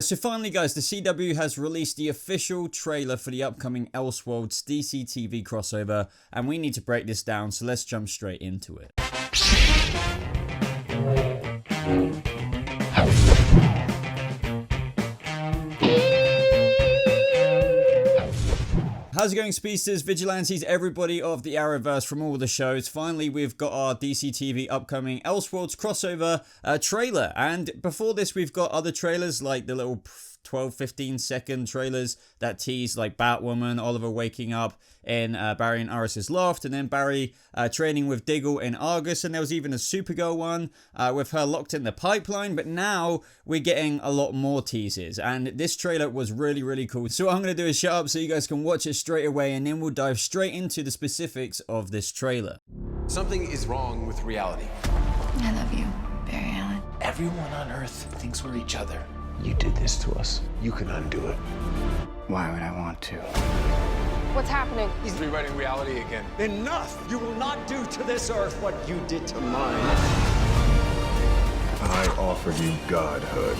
So finally guys, the CW has released the official trailer for the upcoming Elseworlds DC TV crossover, and we need to break this down, so let's jump straight into it. How's it going, speedsters, vigilantes, everybody of the Arrowverse from all the shows? Finally, we've got our DC TV upcoming Elseworlds crossover trailer. And before this, we've got other trailers like the little 12-15 second trailers that tease like Batwoman, Oliver waking up in Barry and Iris's loft, and then Barry training with Diggle in Argus, and there was even a Supergirl one with her locked in the pipeline. But now we're getting a lot more teases, and this trailer was really cool. So what I'm going to do is shut up so you guys can watch it straight away, and then we'll dive straight into the specifics of this trailer. Something is wrong with reality. I love you, Barry Allen. Everyone on Earth thinks we're each other. You did this to us. You can undo it. Why would I want to? What's happening? He's rewriting reality again. Enough! You will not do to this Earth what you did to mine. I offered you godhood.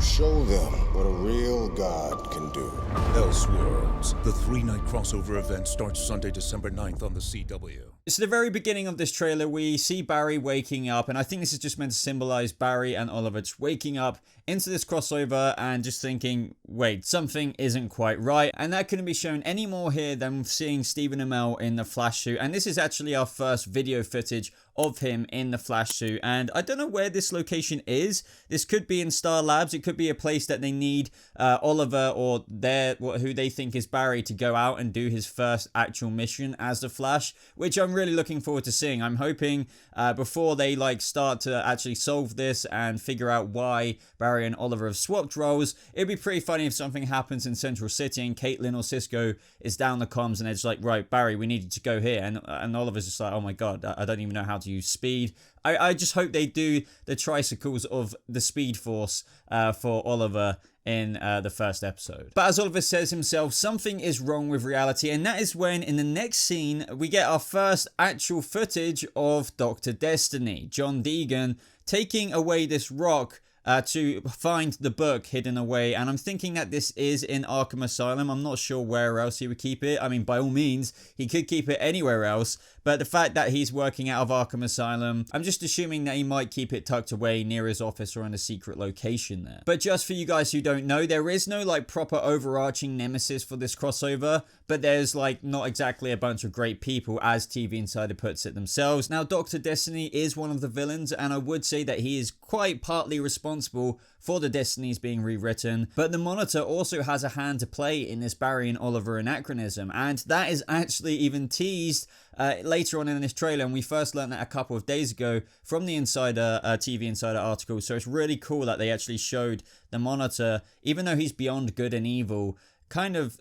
Show them what a real god can do. Elseworlds, the 3-night crossover event starts Sunday, December 9th on the CW. So the very beginning of this trailer, we see Barry waking up, and I think this is just meant to symbolize Barry and Oliver just waking up into this crossover and just thinking, wait, something isn't quite right. And that couldn't be shown any more here than seeing Stephen Amell in the Flash suit. And this is actually our first video footage of him in the Flash suit, and I don't know where this location is. This could be in S.T.A.R Labs. It could be a place that they need Oliver or who they think is Barry to go out and do his first actual mission as the Flash, which I'm really looking forward to seeing. I'm hoping before they start to actually solve this and figure out why Barry and Oliver have swapped roles, it'd be pretty funny if something happens in Central City and Caitlin or Cisco is down the comms and it's like, right, Barry, we need you to go here, and Oliver's just like, oh my god, I don't even know how to use speed. I just hope they do the tricycles of the Speed Force for Oliver in the first episode. But as Oliver says himself, something is wrong with reality, and that is when in the next scene we get our first actual footage of Dr. Destiny, John Deegan, taking away this rock to find the book hidden away. And I'm thinking that this is in Arkham Asylum. I'm not sure where else he would keep it. I mean, by all means, he could keep it anywhere else, but the fact that he's working out of Arkham Asylum, I'm just assuming that he might keep it tucked away near his office or in a secret location there. But just for you guys who don't know, there is no proper overarching nemesis for this crossover, but there's not exactly a bunch of great people, as TV Insider puts it themselves. Now, Dr. Destiny is one of the villains, and I would say that he is quite partly responsible for the Destinies being rewritten, but the Monitor also has a hand to play in this Barry and Oliver anachronism, and that is actually even teased later on in this trailer, and we first learned that a couple of days ago from the TV Insider article. So it's really cool that they actually showed the Monitor, even though he's beyond good and evil, kind of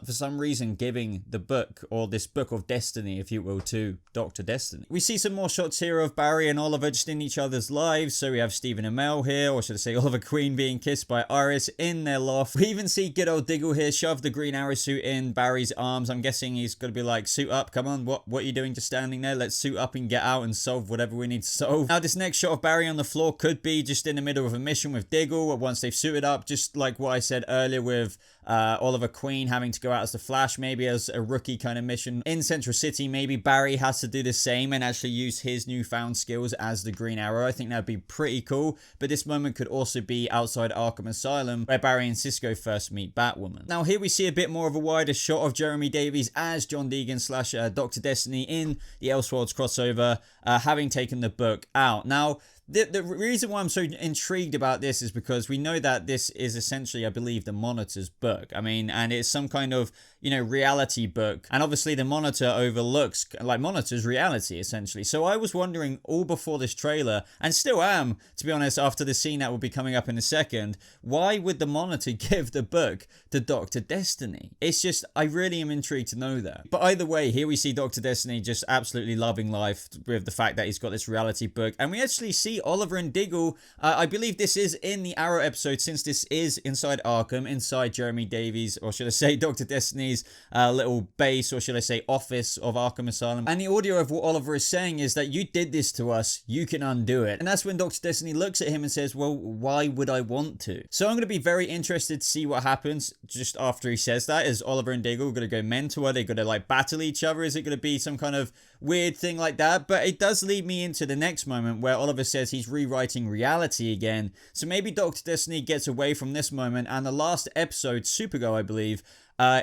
for some reason giving the book, or this book of destiny, if you will, to Dr. Destiny. We see some more shots here of Barry and Oliver just in each other's lives. So we have Stephen Amell here, or should I say Oliver Queen, being kissed by Iris in their loft. We even see good old Diggle here shove the Greenarrow suit in Barry's arms. I'm guessing he's going to be like, suit up, come on, what are you doing just standing there? Let's suit up and get out and solve whatever we need to solve. Now this next shot of Barry on the floor could be just in the middle of a mission with Diggle once they've suited up, just like what I said earlier with Oliver Queen having to go out as the Flash, maybe as a rookie kind of mission in Central City. Maybe Barry has to do the same and actually use his newfound skills as the Green Arrow. I think that'd be pretty cool. But this moment could also be outside Arkham Asylum, where Barry and Cisco first meet Batwoman. Now here we see a bit more of a wider shot of Jeremy Davies as John Deegan slash Dr. Destiny in the Elseworlds crossover, having taken the book out. Now the reason why I'm so intrigued about this is because we know that this is essentially, I believe, the Monitor's book. I mean, and it's some kind of, reality book. And obviously the Monitor overlooks, Monitor's reality, essentially. So I was wondering all before this trailer, and still am, to be honest, after the scene that will be coming up in a second, why would the Monitor give the book to Dr. Destiny? It's just, I really am intrigued to know that. But either way, here we see Dr. Destiny just absolutely loving life with the fact that he's got this reality book. And we actually see see Oliver and Diggle. I believe this is in the Arrow episode, since this is inside Arkham, inside Jeremy Davies, or should I say Dr. Destiny's little base, or should I say office of Arkham Asylum. And the audio of what Oliver is saying is that you did this to us, you can undo it. And that's when Dr. Destiny looks at him and says, well, why would I want to? So I'm going to be very interested to see what happens just after he says that. Is Oliver and Diggle going to go mental? Are they going to like battle each other? Is it going to be some kind of weird thing like that? But it does lead me into the next moment where Oliver says he's rewriting reality again. So maybe Dr. Destiny gets away from this moment, and the last episode, Supergirl, I believe,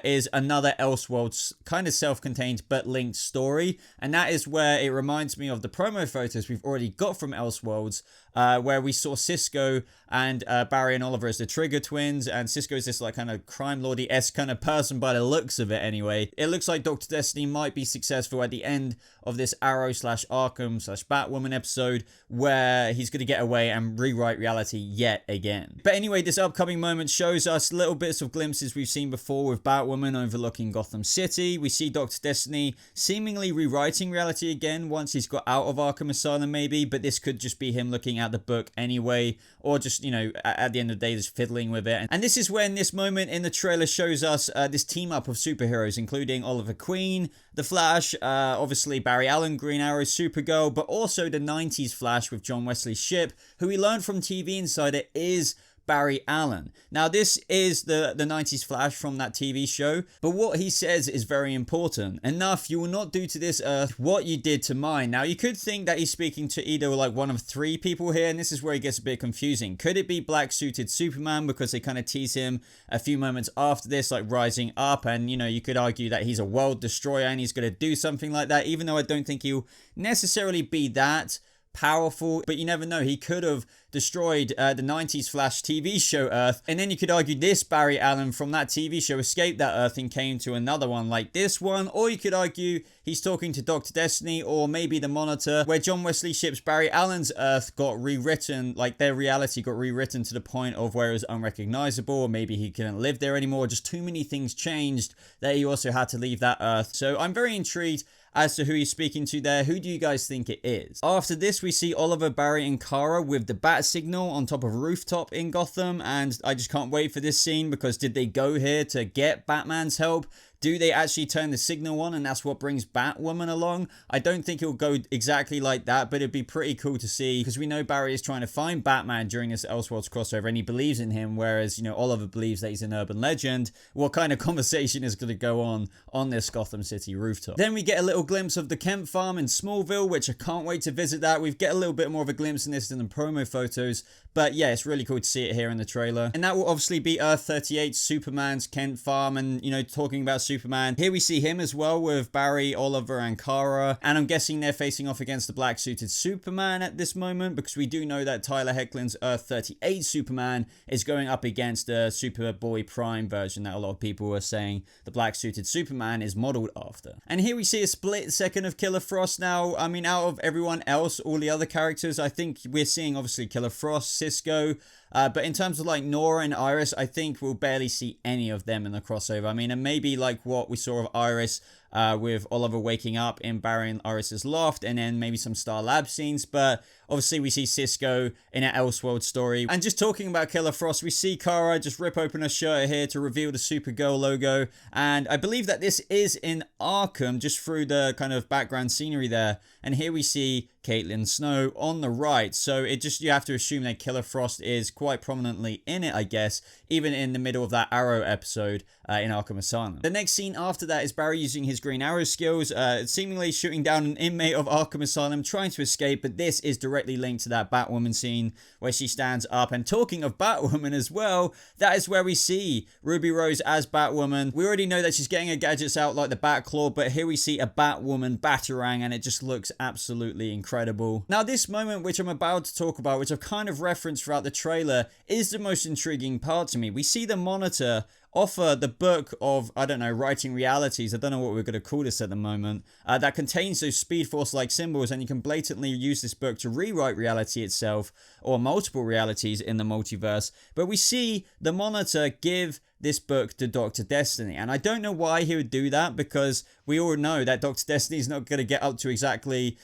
is another Elseworlds kind of self-contained but linked story. And that is where it reminds me of the promo photos we've already got from Elseworlds, where we saw Cisco and Barry and Oliver as the Trigger twins, and Cisco is this like kind of crime lordy-esque kind of person by the looks of it anyway. It looks like Dr. Destiny might be successful at the end of this Arrow / Arkham / Batwoman episode, where he's going to get away and rewrite reality yet again. But anyway, this upcoming moment shows us little bits of glimpses we've seen before with Batwoman overlooking Gotham City. We see Dr. Destiny seemingly rewriting reality again once he's got out of Arkham Asylum maybe, but this could just be him looking at the book anyway, or just, you know, at the end of the day just fiddling with it. And this is when this moment in the trailer shows us this team up of superheroes, including Oliver Queen, The Flash, obviously Barry Allen, Green Arrow, Supergirl, but also the 90s Flash with John Wesley Shipp, who we learned from TV Insider is Barry Allen. Now this is the 90s Flash from that TV show, but what he says is very important. Enough, you will not do to this earth what you did to mine. Now you could think that he's speaking to either like one of three people here, and this is where it gets a bit confusing. Could it be black suited Superman, because they kind of tease him a few moments after this like rising up, and you know, you could argue that he's a world destroyer and he's going to do something like that, even though I don't think he'll necessarily be that powerful, but you never know. He could have destroyed the 90s Flash TV show Earth, and then you could argue this Barry Allen from that TV show escaped that Earth and came to another one like this one, or you could argue he's talking to Dr. Destiny, or maybe the Monitor, where John Wesley Shipp's Barry Allen's Earth got rewritten, like their reality got rewritten to the point of where it was unrecognizable, or maybe he couldn't live there anymore, just too many things changed that he also had to leave that Earth. So I'm very intrigued as to who he's speaking to there. Who do you guys think it is? After this, we see Oliver, Barry, and Kara with the Batsignal on top of a rooftop in Gotham, and I just can't wait for this scene, because did they go here to get Batman's help? Do they actually turn the signal on and that's what brings Batwoman along? I don't think it'll go exactly like that, but it'd be pretty cool to see, because we know Barry is trying to find Batman during this Elseworlds crossover and he believes in him, whereas, you know, Oliver believes that he's an urban legend. What kind of conversation is going to go on this Gotham City rooftop? Then we get a little glimpse of the Kent farm in Smallville, which I can't wait to visit that. We get a little bit more of a glimpse in this than the promo photos, but yeah, it's really cool to see it here in the trailer. And that will obviously be Earth 38, Superman's Kent farm, and, you know, talking about Superman. Here we see him as well with Barry, Oliver, and Kara, and I'm guessing they're facing off against the black-suited Superman at this moment, because we do know that Tyler Hoechlin's Earth 38 Superman is going up against the Superboy Prime version that a lot of people are saying the black-suited Superman is modeled after. And here we see a split second of Killer Frost. Now, I mean, out of everyone else, all the other characters, I think we're seeing obviously Killer Frost, Cisco, but in terms of like Nora and Iris, I think we'll barely see any of them in the crossover. I mean, and maybe like what we saw of Iris with Oliver waking up in Barry and Iris's loft, and then maybe some Star Lab scenes, but obviously we see Cisco in an Elseworld story. And just talking about Killer Frost, we see Kara just rip open her shirt here to reveal the Supergirl logo, and I believe that this is in Arkham just through the kind of background scenery there. And here we see Caitlin Snow on the right, so it just, you have to assume that Killer Frost is quite prominently in it, I guess, even in the middle of that Arrow episode in Arkham Asylum. The next scene after that is Barry using his Green Arrow skills, seemingly shooting down an inmate of Arkham Asylum trying to escape, but this is directly linked to that Batwoman scene where she stands up. And talking of Batwoman as well, that is where we see Ruby Rose as Batwoman. We already know that she's getting her gadgets out like the Batclaw, but here we see a Batwoman Batarang, and it just looks absolutely incredible. Now this moment, which I'm about to talk about, which I've kind of referenced throughout the trailer, is the most intriguing part to me. We see the Monitor offer the book of, I don't know, writing realities, I don't know what we're going to call this at the moment, that contains those Speed Force like symbols, and you can blatantly use this book to rewrite reality itself, or multiple realities in the multiverse. But we see the Monitor give this book to Dr. Destiny. And I don't know why he would do that, because we all know that Dr. Destiny is not going to get up to exactly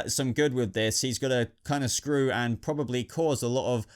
some good with this. He's going to kind of screw and probably cause a lot of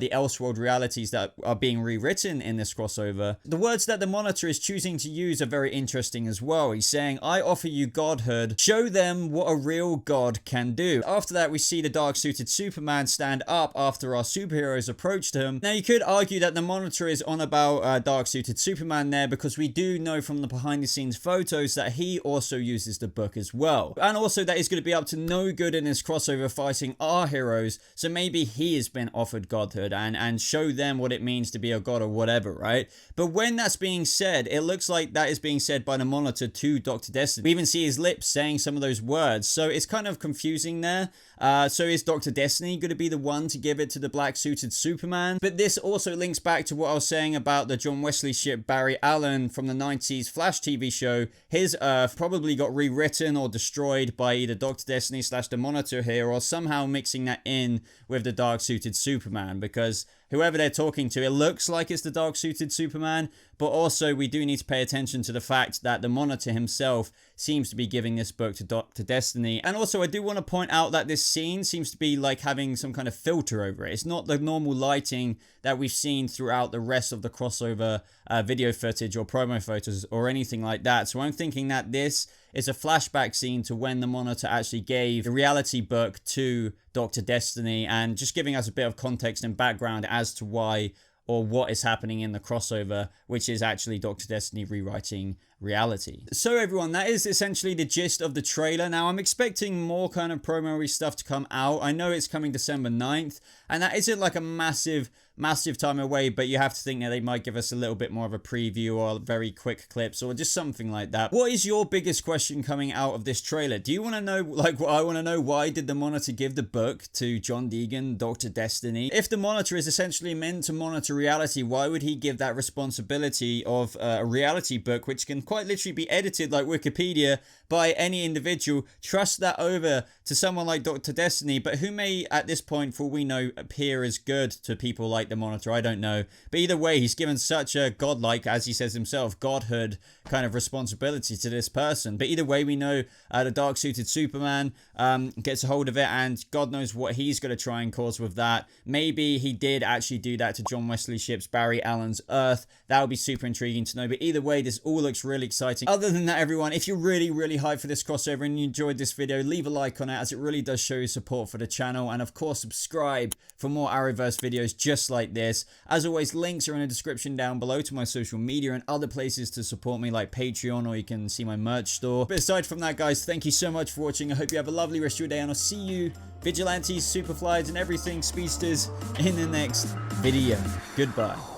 the Elseworld realities that are being rewritten in this crossover. The words that the Monitor is choosing to use are very interesting as well. He's saying, I offer you godhood, show them what a real god can do. After that, we see the dark-suited Superman stand up after our superheroes approached him. Now, you could argue that the Monitor is on about dark-suited Superman there, because we do know from the behind-the-scenes photos that he also uses the book as well. And also that he's going to be up to no good in this crossover fighting our heroes, so maybe he has been offered godhood and show them what it means to be a god or whatever, right? But when that's being said, it looks like that is being said by the Monitor to Dr. Destiny. We even see his lips saying some of those words, so it's kind of confusing there. So is Dr. Destiny going to be the one to give it to the black-suited Superman? But this also links back to what I was saying about the John Wesley ship Barry Allen from the 90s Flash TV show. His Earth probably got rewritten or destroyed by either Dr. Destiny / the Monitor here, or somehow mixing that in with the dark-suited Superman, because whoever they're talking to, it looks like it's the dark-suited Superman, but also we do need to pay attention to the fact that the Monitor himself seems to be giving this book to Dr. Destiny. And also, I do want to point out that this scene seems to be like having some kind of filter over it. It's not the normal lighting that we've seen throughout the rest of the crossover video footage or promo photos or anything like that. So I'm thinking that this is a flashback scene to when the Monitor actually gave the reality book to Dr. Destiny, and just giving us a bit of context and background as to why or what is happening in the crossover, which is actually Dr. Destiny rewriting reality. So everyone, that is essentially the gist of the trailer. Now, I'm expecting more kind of promo-y stuff to come out. I know it's coming December 9th, and that isn't like a massive time away, but you have to think that they might give us a little bit more of a preview or very quick clips or just something like that. What is your biggest question coming out of this trailer? Do you want to know, like what I want to know, why did the Monitor give the book to John Deegan, Dr. Destiny? If the Monitor is essentially meant to monitor reality, why would he give that responsibility of a reality book, which can quite literally be edited like Wikipedia by any individual, trust that over to someone like Dr. Destiny, but who may at this point, for we know, appear as good to people like the Monitor? I don't know, but either way, he's given such a godlike, as he says himself, godhood kind of responsibility to this person. But either way, we know the dark-suited Superman gets a hold of it, and God knows what he's going to try and cause with that. Maybe he did actually do that to John Wesley Shipp's Barry Allen's Earth. That would be super intriguing to know. But either way, this all looks really exciting. Other than that, everyone, if you're really hyped for this crossover and you enjoyed this video, leave a like on it, as it really does show your support for the channel. And of course, subscribe for more Arrowverse videos just like this. As always, links are in the description down below to my social media and other places to support me, like Patreon, or you can see my merch store. But aside from that, guys, thank you so much for watching. I hope you have a lovely rest of your day, and I'll see you, Vigilantes, Superflies, and everything speedsters, in the next video. Goodbye.